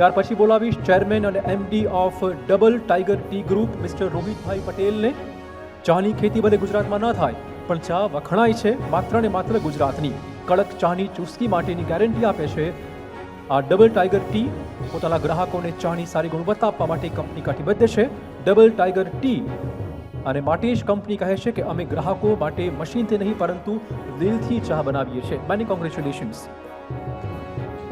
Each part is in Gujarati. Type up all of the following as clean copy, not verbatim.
ત્યાર પછી બોલાવીશ ચેરમેન અને MD of double tiger tea group mister Rohitbhai પટેલને. ચાની ખેતી ભલે ગુજરાતમાં ન થાય પણ ચા વખણાય છે માત્ર ને માત્ર ગુજરાતની. કડક ચાની ચુસ્કી માટેની ગેરંટી આપે છે આ ડબલ ટાઈગર ટી. પોતાના ગ્રાહકોને ચાની સારી ગુણવત્તા આપવા માટે કંપની કટિબદ્ધ છે. ડબલ ટાઈગર ટી અને માટે જ કંપની કહે છે કે અમે ગ્રાહકો માટે મશીનથી નહીં પરંતુ દિલથી ચા બનાવીએ છીએ. Many congratulations.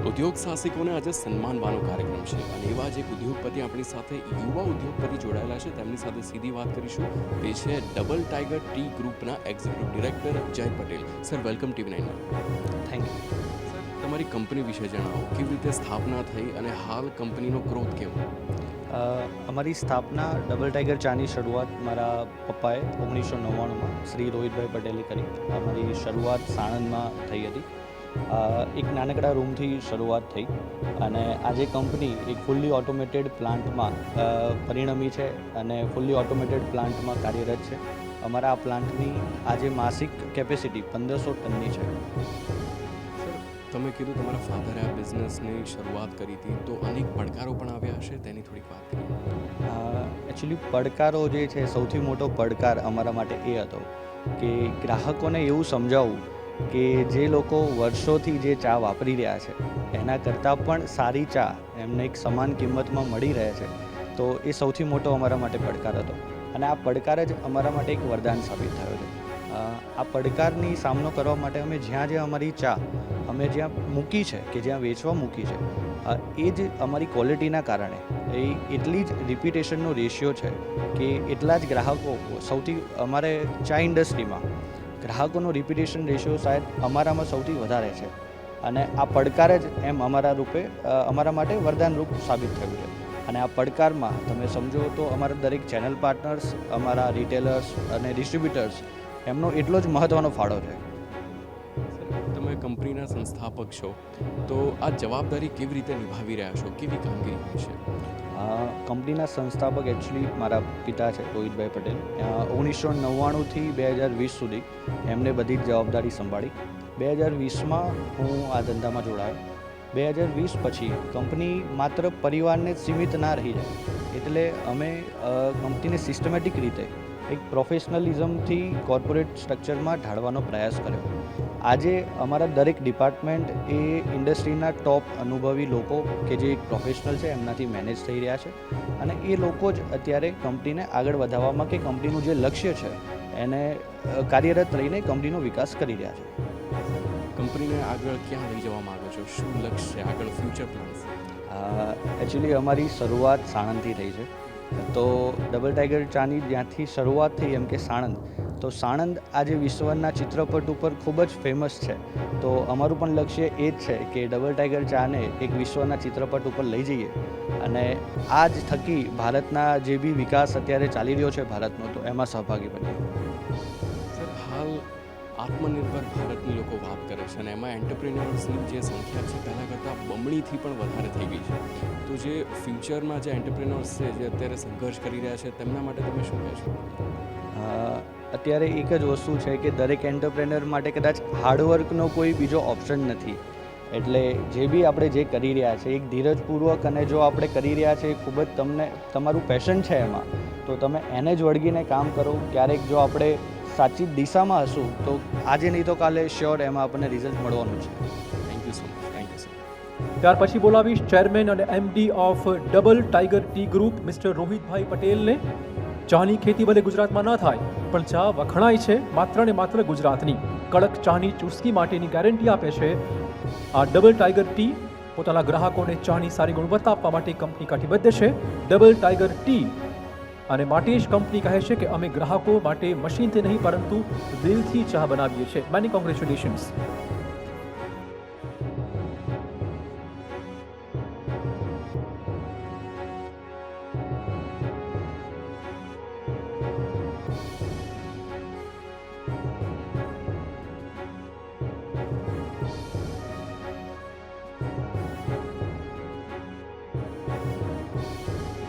ઉદ્યોગ સાહસિકોને આજે સન્માનવાનો કાર્યક્રમ છે અને એવા જ એક ઉદ્યોગપતિ આપણી સાથે યુવા ઉદ્યોગપતિ જોડાયેલા છે. તેમની સાથે સીધી વાત કરીશું. તે છે ડબલ ટાઈગર ટી ગ્રુપના એક્ઝિક્યુટિવ ડિરેક્ટર જય Patel. Sir, welcome TV9. Thank you. Sir, તમારી કંપની વિશે જણાવો. કેવી રીતે સ્થાપના થઈ અને હાલ કંપનીનો ગ્રોથ કેવો? અમારી સ્થાપના ડબલ ટાઈગર ચાની શરૂઆત મારા પપ્પાએ 1999માં શ્રી રોહિતભાઈ પટેલે કરી. અમારી શરૂઆત સાણંદમાં થઈ હતી. એક નાનકડા રૂમથી શરૂઆત થઈ અને આજે કંપની એક ફૂલ્લી ઓટોમેટેડ પ્લાન્ટમાં પરિણમી છે અને ફૂલ્લી ઓટોમેટેડ પ્લાન્ટમાં કાર્યરત છે. અમારા આ પ્લાન્ટની આજે માસિક કેપેસિટી 1500 ટનની છે. તમે કીધું તમારા ફાધરે આ બિઝનેસની શરૂઆત કરી હતી, તો અનેક પડકારો પણ આવ્યા હશે, તેની થોડીક વાત કરીએ. એકચ્યુઅલી પડકારો જે છે, સૌથી મોટો પડકાર અમારા માટે એ હતો કે ગ્રાહકોને એવું સમજાવવું કે જે લોકો વર્ષોથી જે ચા વાપરી રહ્યા છે એના કરતાં પણ સારી ચા એમને એક સમાન કિંમતમાં મળી રહે છે, તો એ સૌથી મોટો અમારા માટે પડકાર હતો. અને આ પડકાર જ અમારા માટે એક વરદાન સાબિત થયો છે. આ પડકારની સામનો કરવા માટે અમે જ્યાં અમારી ચા અમે જ્યાં મૂકી છે કે જ્યાં વેચવા મૂકી છે એ જ અમારી ક્વોલિટીના કારણે એ એટલી જ રિપીટેશનનો રેશિયો છે કે એટલા જ ગ્રાહકો સૌથી અમારે ચા ઇન્ડસ્ટ્રીમાં ગ્રાહકોનો રિપીટેશન રેશિયો શાયદ અમારામાં સૌથી વધારે છે. અને આ પડકાર જ એમ અમારા માટે વરદાનરૂપ સાબિત થયું છે. અને આ પડકારમાં તમે સમજો તો અમારા દરેક ચેનલ પાર્ટનર્સ, અમારા રિટેલર્સ અને ડિસ્ટ્રીબ્યુટર્સ એમનો એટલો જ મહત્ત્વનો ફાળો છે. તમે કંપનીના સંસ્થાપક છો, તો આ જવાબદારી કેવી રીતે નિભાવી રહ્યા છો? કેવી કામગીરી હોય છે? કંપનીના સંસ્થાપક એકચ્યુઅલી મારા પિતા છે, રોહિતભાઈ પટેલ. 1999થી 2020 સુધી એમને બધી જ જવાબદારી સંભાળી. 2020માં હું આ ધંધામાં જોડાયો. 2020 પછી કંપની માત્ર પરિવારને જ સીમિત ના રહી જાય, એટલે અમે કંપનીને સિસ્ટમેટિક રીતે એક પ્રોફેશનલિઝમથી કોર્પોરેટ સ્ટ્રક્ચરમાં ઢાળવાનો પ્રયાસ કર્યો. આજે અમારા દરેક ડિપાર્ટમેન્ટ એ ઇન્ડસ્ટ્રીના ટોપ અનુભવી લોકો કે જે એક પ્રોફેશનલ છે એમનાથી મેનેજ થઈ રહ્યા છે અને એ લોકો જ અત્યારે કંપનીને આગળ વધારવામાં કે કંપનીનું જે લક્ષ્ય છે એને કાર્યરત રહીને કંપનીનો વિકાસ કરી રહ્યા છે. કંપનીને આગળ ક્યાં લઈ જવા માગો છો? શું લક્ષ્ય છે આગળ, ફ્યુચર પ્લાન્સ? એકચ્યુઅલી અમારી શરૂઆત સાણંદથી થઈ છે. તો ડબલ ટાઈગર ચાની જ્યાંથી શરૂઆત થઈ એમ કે સાણંદ, તો સાણંદ આજે વિશ્વના ચિત્રપટ ઉપર ખૂબ જ ફેમસ છે. તો અમારું પણ લક્ષ્ય એ જ છે કે ડબલ ટાઈગર ચાને એક વિશ્વના ચિત્રપટ ઉપર લઈ જઈએ અને આ જ થકી ભારતના જે બી વિકાસ અત્યારે ચાલી રહ્યો છે ભારતનો, તો એમાં સહભાગી બનીએ. સર, હાલ આત્મનિર્ભર ભારતની લોકો વાત કરે છે અને એમાં એન્ટરપ્રિન્યોર્સની જે સંખ્યા છે પહેલાં કરતાં બમણીથી પણ વધારે થઈ ગઈ છે. તો જે ફ્યુચરમાં જે એન્ટરપ્રિન્યોર્સ છે જે અત્યારે સંઘર્ષ કરી રહ્યા છે તેમના માટે તમે શું કહેશો? અત્યારે એક જ વસ્તુ છે કે દરેક એન્ટરપ્રેનર માટે કદાચ હાર્ડવર્કનો કોઈ બીજો ઓપ્શન નથી. એટલે જે બી આપણે જે કરી રહ્યા છે એક ધીરજપૂર્વક, અને જો આપણે કરી રહ્યા છે ખૂબ જ તમારું પેશન છે એમાં, તો તમે એને જ વળગીને કામ કરો. ક્યારેક જો આપણે સાચી દિશામાં હશું તો આજે નહીં તો કાલે શ્યોર એમાં આપણને રિઝલ્ટ મળવાનું છે. Thank you so much. Thank you sir. ત્યાર પછી બોલાવીશ ચેરમેન અને MD of double tiger tea group mister Rohitbhai પટેલને. ચાની ખેતી ભલે ગુજરાતમાં ન થાય પણ ચા વખણાય છે માત્ર ને માત્ર ગુજરાતની. કડક ચાની ચુસ્કી માટેની ગેરંટી આપે છે આ ડબલ ટાઈગર ટી. પોતાના ગ્રાહકોને ચાની સારી ગુણવત્તા આપવા માટે કંપની કટિબદ્ધ છે. ડબલ ટાઈગર ટી અને માટે જ કંપની કહે છે કે અમે ગ્રાહકો માટે મશીનથી નહીં પરંતુ દિલથી ચા બનાવીએ છીએ. Many congratulations.